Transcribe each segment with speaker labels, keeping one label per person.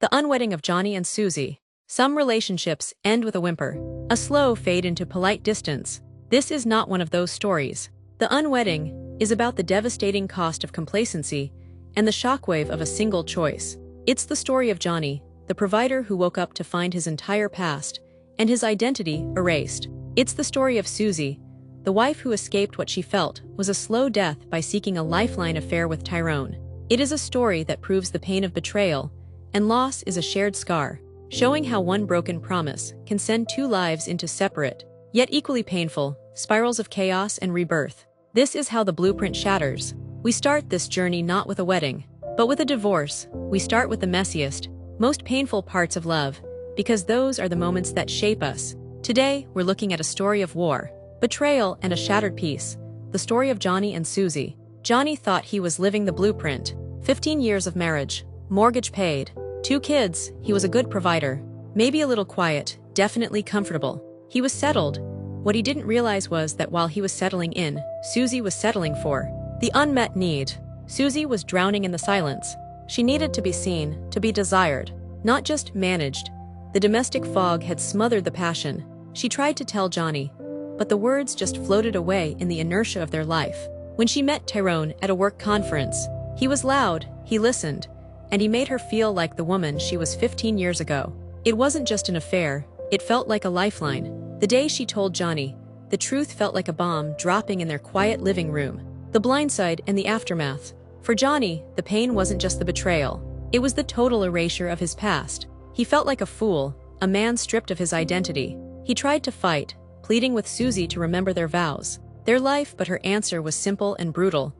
Speaker 1: The unwedding of Johnny and Susie. Some relationships end with a whimper, a slow fade into polite distance. This is not one of those stories. The unwedding is about the devastating cost of complacency and the shockwave of a single choice. It's the story of Johnny, the provider who woke up to find his entire past and his identity erased. It's the story of Susie, the wife who escaped what she felt was a slow death by seeking a lifeline affair with Tyrone. It is a story that proves the pain of betrayal, and loss is a shared scar, showing how one broken promise can send two lives into separate, yet equally painful, spirals of chaos and rebirth. This is how the blueprint shatters. We start this journey not with a wedding, but with a divorce. We start with the messiest, most painful parts of love, because those are the moments that shape us. Today, we're looking at a story of war, betrayal, and a shattered peace. The story of Johnny and Susie. Johnny thought he was living the blueprint. 15 years of marriage, mortgage paid, 2 kids, he was a good provider. Maybe a little quiet, definitely comfortable. He was settled. What he didn't realize was that while he was settling in, Susie was settling for the unmet need. Susie was drowning in the silence. She needed to be seen, to be desired, not just managed. The domestic fog had smothered the passion. She tried to tell Johnny, but the words just floated away in the inertia of their life. When she met Tyrone at a work conference, he was loud, he listened, and he made her feel like the woman she was 15 years ago. It wasn't just an affair, it felt like a lifeline. The day she told Johnny, the truth felt like a bomb dropping in their quiet living room. The blindside and the aftermath. For Johnny, the pain wasn't just the betrayal. It was the total erasure of his past. He felt like a fool, a man stripped of his identity. He tried to fight, pleading with Susie to remember their vows, their life, but her answer was simple and brutal.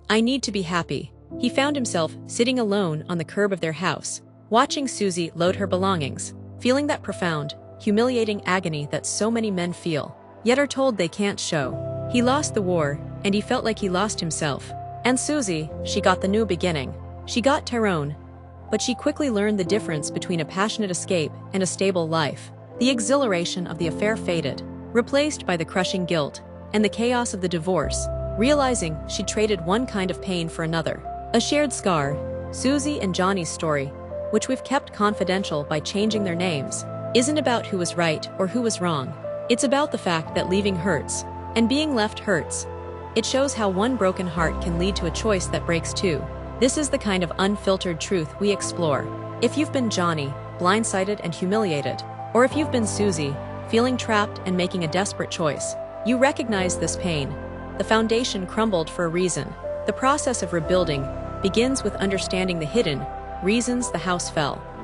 Speaker 1: I need to be happy. He found himself sitting alone on the curb of their house, watching Susie load her belongings, feeling that profound, humiliating agony that so many men feel, yet are told they can't show. He lost the war, and he felt like he lost himself. And Susie, she got the new beginning. She got Tyrone, but she quickly learned the difference between a passionate escape and a stable life. The exhilaration of the affair faded, replaced by the crushing guilt and the chaos of the divorce, realizing she traded one kind of pain for another. A shared scar. Susie and Johnny's story, which we've kept confidential by changing their names, isn't about who was right or who was wrong. It's about the fact that leaving hurts, and being left hurts. It shows how one broken heart can lead to a choice that breaks two. This is the kind of unfiltered truth we explore. If you've been Johnny, blindsided and humiliated, or if you've been Susie, feeling trapped and making a desperate choice, you recognize this pain. The foundation crumbled for a reason. The process of rebuilding begins with understanding the hidden reasons the house fell.